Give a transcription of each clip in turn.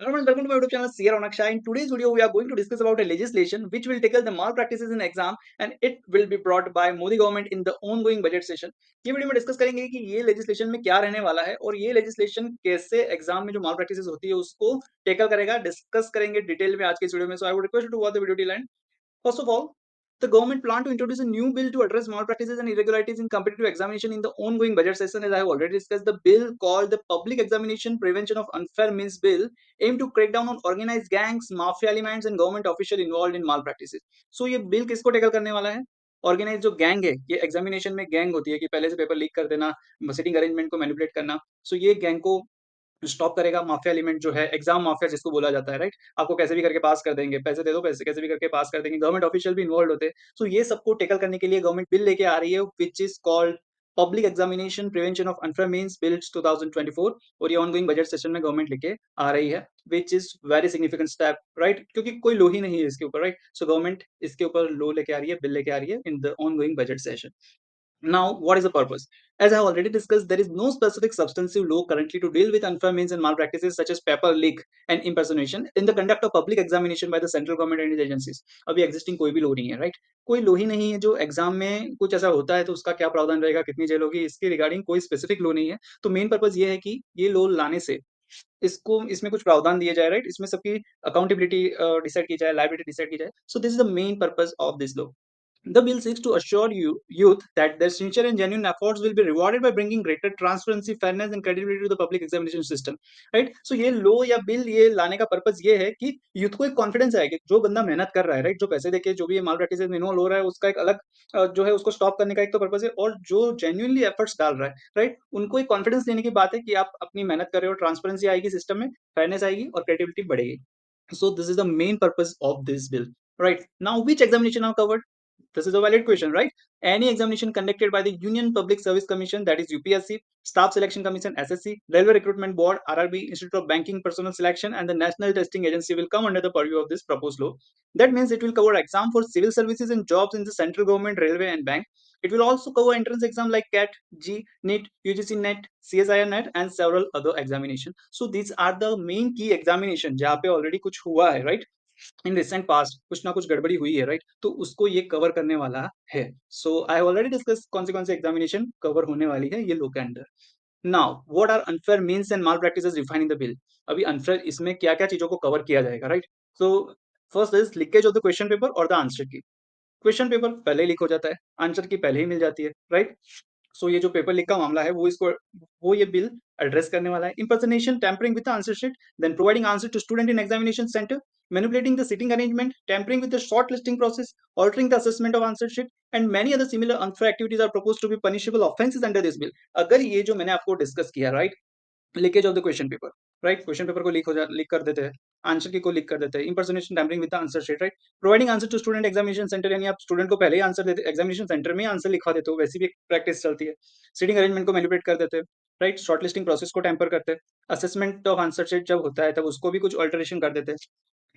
Hello and welcome to my YouTube channel CR Onaksha. In today's video, we are going to discuss about a legislation which will tackle the malpractices in exam and it will be brought by Modi government in the ongoing budget session. ये video में discuss करेंगे कि ये legislation में क्या रहने वाला है और ये लेजिस्लेशन कैसे एग्जाम में जो malpractices होती है उसको टेकल करेगा, डिस्कस करेंगे डिटेल में आज के इस वीडियो में. So I would request you to watch the video till end. First of all, the government plan to introduce a new bill to address malpractices and irregularities in competitive examination in the ongoing budget session. As I have already discussed, the bill called the Public Examination Prevention of Unfair Means Bill aim to crack down on organized gangs, mafia elements and government official involved in malpractices. So ये bill किसको tackle करने वाला है? Organise जो gang है, ये examination में gang होती है कि पहले से पेपर लीक कर देना, सिटिंग अरेंजमेंट को मैनिपुलेट करना. सो ये गैंग को स्टॉप करेगा. माफिया एलिमेंट जो है, एग्जाम माफिया जिसको बोला जाता है, राइट? आपको कैसे भी करके पास कर देंगे, पैसे दे दो, पैसे कैसे भी करके पास कर देंगे. गवर्नमेंट ऑफिशियल भी इन्वॉल्व होते हैं. सो ये सबको टेकल करने के लिए गवर्नमेंट बिल लेके आ रही है which is called public examination prevention of unfair means bill 2024. और ये ऑनगोइंग बजट सेशन में गवर्नमेंट लेके आ रही है which is very significant step, right? क्योंकि कोई लो ही नहीं है इसके ऊपर, राइट? सो गवर्नमेंट इसके ऊपर लो लेके आ रही है, बिल लेके आ रही है इन the ongoing budget session. Now, what is the purpose? As I have already discussed, there is no specific substantive law currently to deal with unfair means and malpractices such as paper leak and impersonation in the conduct of public examination by the central government and its agencies. अभी existing कोई भी law नहीं है, right? कोई law ही नहीं है जो exam में कुछ ऐसा होता है तो उसका क्या प्रावधान रहेगा, कितनी जेल होगी, इसके रिगार्डिंग कोई स्पेसिफिक लॉ नहीं है. तो मेन पर्पज ये है कि ये लॉ लाने से इसको इसमें कुछ प्रावधान दिए जाए, राइट? इसमें सबकी अकाउंटेबिलिटी डिसाइड की जाए, लायबिलिटी डिसाइड की जाए. सो this is the main purpose of this law. The bill seeks to assure youth that their sincere and genuine efforts will be rewarded by bringing greater transparency, fairness, and credibility to the public examination system. Right? So ये लो या bill ये लाने का purpose ये है कि youth को एक कॉन्फिडेंस आए कि जो बंदा मेहनत कर रहा है, राइट, जो पैसे देके जो भी माल प्रैक्टिस में इन्वॉल्व हो रहा है, उसका एक अलग जो है उसको स्टॉप करने का एक तो पर्पज है. और जो जेन्युइनली एफर्ट्स डाल रहा है, राइट, उनको एक कॉन्फिडेंस देने की बात है कि आप अपनी मेहनत कर रहे हो, ट्रांसपेरेंसी आएगी सिस्टम में, फेयरनेस आएगी और क्रेडिबिलिटी बढ़ेगी. So this is the main purpose of this bill. Right. Now, which examination are covered? This is a valid question, right? Any examination conducted by the Union Public Service Commission, that is UPSC, Staff Selection Commission, SSC, Railway Recruitment Board, RRB, Institute of Banking Personnel Selection, and the National Testing Agency will come under the purview of this proposed law. That means it will cover exam for civil services and jobs in the central government, railway, and bank. It will also cover entrance exam like CAT, G, NEET, UGC NET, CSIR NET, and several other examinations. So these are the main key examination जहाँ पे already कुछ हुआ है, right? In recent past कुछ ना कुछ गड़बड़ी हुई है, राइट? तो उसको ये कवर करने वाला है. सो आई हैव ऑलरेडी डिस्कस कौन से एग्जामिनेशन कवर होने वाली है ये लो के अंदर. Now what are unfair means and malpractices defined in the bill. अभी अनफेयर इसमें क्या क्या चीजों को कवर किया जाएगा, right? So first is leakage of the question paper और the answer key. Question paper पहले ही लीक हो जाता है, आंसर की पहले ही मिल जाती है, राइट? सो ये जो पेपर लीक का मामला है वो ये बिल एड्रेस करने वाला है. Impersonation, tampering with the answer sheet, then providing answer to student in examination centre, manipulating the sitting arrangement, tampering with the shortlisting process, altering the assessment of answer sheet, and many other similar unfair activities are proposed to be punishable offenses under this bill. अगर ये जो मैंने आपको discuss किया, right, leakage of the question paper, right, question paper को leak कर देते हैं, आंसर की को लीक कर देते हैं, impersonation, tampering with the answer sheet, right, providing answer to student examination centre, यानी आप स्टूडेंट को पहले ही आंसर देते, एग्जामिनेशन सेंटर में आंसर लिखवा देते हो, वैसी भी एक प्रैक्टिस चलती है. सीटिंग अरेंजमेंट को मैनिपुलेट कर देते हैं, राइट, शॉर्टलिस्टिंग प्रोसेस को टेम्पर करते हैं, असेसमेंट ऑफ आंसर शीट जब होता है तब उसको भी कुछ अल्टरेशन कर देते हैं.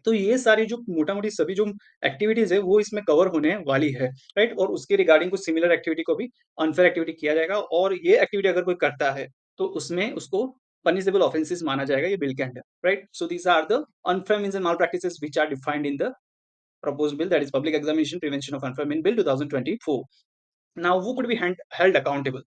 तो ये सारी जो मोटा-मोटी सभी जो एक्टिविटीज़ है वो इसमें कवर होने वाली है, राइट? और उसके रिगार्डिंग कुछ सिमिलर एक्टिविटी को भी अनफेयर एक्टिविटी किया जाएगा और ये एक्टिविटी अगर कोई करता है, तो उसमें उसको पनिशेबल ऑफेंसेस माना जाएगा ये बिल के under, right? So these are the unfair means and malpractices which are defined in the proposed bill, that is Public Examination Prevention of Unfair Means Bill 2024. Now, who could be held accountable?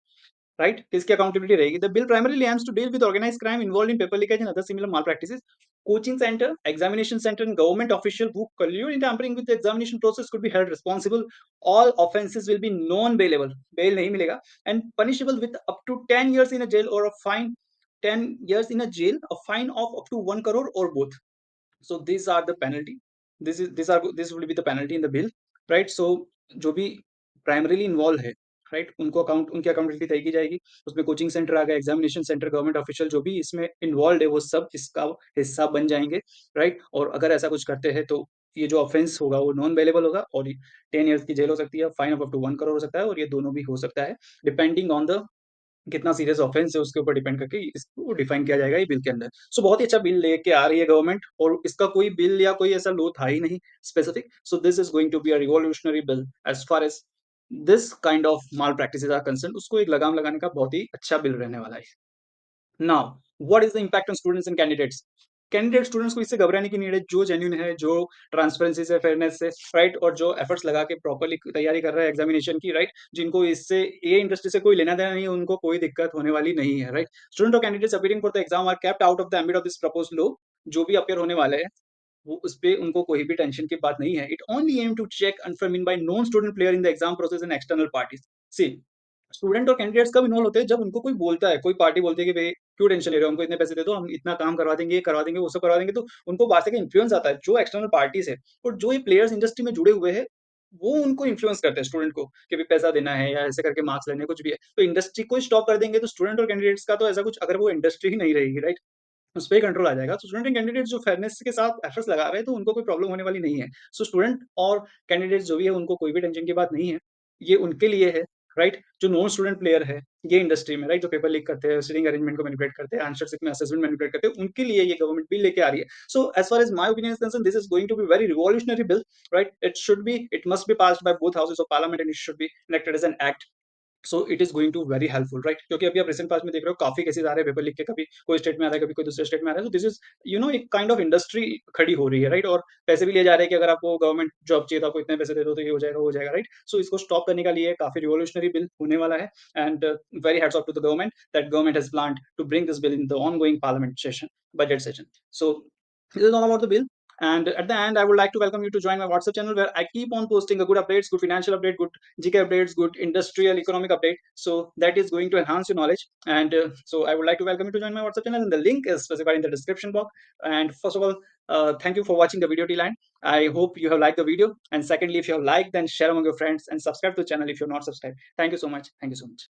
Right? किसकी accountability रहेगी? The bill primarily aims to deal with organized crime involved in paper leakage and other similar malpractices. Coaching center, examination center, and government official who collude in tampering with the examination process could be held responsible. All offences will be non-bailable. Bail नहीं मिलेगा and punishable with up to 10 years in a jail or a fine. 10 years in a jail, a fine of up to 1 crore or both. So these are the penalty. This will be the penalty in the bill, right? So जो भी primarily involve है, right, उनको उनकी accountability तय की जाएगी. उसमें coaching centre आ गया, एग्जामिनेशन सेंटर, गवर्नमेंट ऑफिशियल जो भी इसमें इन्वॉल्व है वो सब इसका हिस्सा बन जाएंगे, राइट? और अगर ऐसा कुछ करते हैं तो ये जो ऑफेंस होगा वो नॉन बेलेबल होगा और 10 ईयर्स की जेल हो सकती है, fine of up to 1 crore हो सकता है और ये दोनों भी हो सकता है डिपेंडिंग ऑन द कितना सीरियस ऑफेंस है उसके ऊपर डिपेंड करके इसको डिफाइन किया जाएगा ये बिल के अंदर. सो बहुत ही अच्छा बिल लेके आ रही है गवर्नमेंट और इसका कोई बिल या कोई ऐसा लॉ था ही नहीं specific. So this is going to be a revolutionary bill as far as this kind of malpractices are concern. उसको एक लगाम लगाने का बहुत ही अच्छा बिल रहने वाला है. Now, what is the impact on students and candidates? Candidate students को इससे घबराने की नीड है, जो जेन्युइन है, जो ट्रांसपेरेंसी से, फेयरनेस से, राइट, और जो एफर्ट्स लगा के प्रॉपर्ली तैयारी कर रहा है एग्जामिनेशन की, राइट, जिनको इससे ये इंडस्ट्री से कोई लेना देना नहीं है, उनको कोई दिक्कत होने वाली नहीं है, राइट। स्टूडेंट और candidates appearing for the exam are kept out of the ambit of this proposed law. जो भी अपियर होने वाले हैं वो उस पे उनको कोई भी टेंशन की बात नहीं है। It only aim to check unfair means by non student player in the exam process and external parties. See, student और कैंडिडेट्स कब इन्वॉल्व होते हैं, जब उनको कोई बोलता है, कोई पार्टी बोलती है कि भाई क्यों टेंशन ले रहे हो, हमको इतने पैसे दे दो, हम इतना काम करवा देंगे, ये करवा देंगे, वो सब करवा देंगे, तो उनको बाहर से इन्फ्लुएंस आता है। जो एक्सटर्नल पार्टीज है और जो ये प्लेयर्स इंडस्ट्री में जुड़े हुए हैं, वो उनको इन्फ्लुएंस करते हैं स्टूडेंट को कि भी पैसा देना है या ऐसे करके मार्क्स लेने कुछ भी है। तो इंडस्ट्री को स्टॉप कर देंगे तो स्टूडेंट और कैंडिडेट्स का तो ऐसा कुछ, अगर वो इंडस्ट्री ही नहीं रहेगी, राइट, उस पे कंट्रोल आ जाएगा। तो स्टूडेंट एंड कैंडिडेट जो फेयरनेस के साथ एफर्ट्स लगा रहे हैं तो उनको कोई प्रॉब्लम होने वाली नहीं है। सो स्टूडेंट और कैंडिडेट जो भी है उनको कोई भी टेंशन की बात नहीं है। ये उनके लिए है, राइट। जो नॉन स्टूडेंट प्लेयर है ये इंडस्ट्री में, राइट, जो पेपर लीक करते हैं, सीटिंग अरेंजमेंट को मैनिपुलेट करते हैं, आंसर शीट में असेसमेंट मैनिपुलेट करते हैं, उनके लिए ये गवर्नमेंट बिल लेके आ रही है। So as far as my opinion is concern, this is going to be very revolutionary bill, right. It must be passed by both houses of parliament and it should be enacted as an act. So it is going to very helpful, right, क्योंकि अभी आप recent past में देख रहे हो काफी cases आ रहे हैं पेपर लीक के, कभी कोई स्टेट में आ रहा है, कभी कोई दूसरे स्टेट में आ रहा है। तो दिस इज एक काइंड ऑफ इंडस्ट्री खड़ी हो रही है, राइट, और पैसे भी लिए जा रहे हैं कि अगर आपको गवर्नमेंट जॉब चाहिए तो आपको इतने पैसे दे दो तो ये हो जाएगा, वो हो जाएगा, राइट। सो इसको स्टॉप करने का लिए काफी रिवोल्यूशनरी बिल होने वाला है। And very heads of to the government that government has planned to bring this bill in the ongoing parliament session, budget session. So this is all about the bill. And at the end, I would like to welcome you to join my WhatsApp channel where I keep on posting a good updates, good financial update, good GK updates, good industrial economic update. So that is going to enhance your knowledge. And so I would like to welcome you to join my WhatsApp channel. And the link is specified in the description box. And first of all, thank you for watching the video till end. I hope you have liked the video. And secondly, if you have liked, then share among your friends and subscribe to the channel if you're not subscribed. Thank you so much. Thank you so much.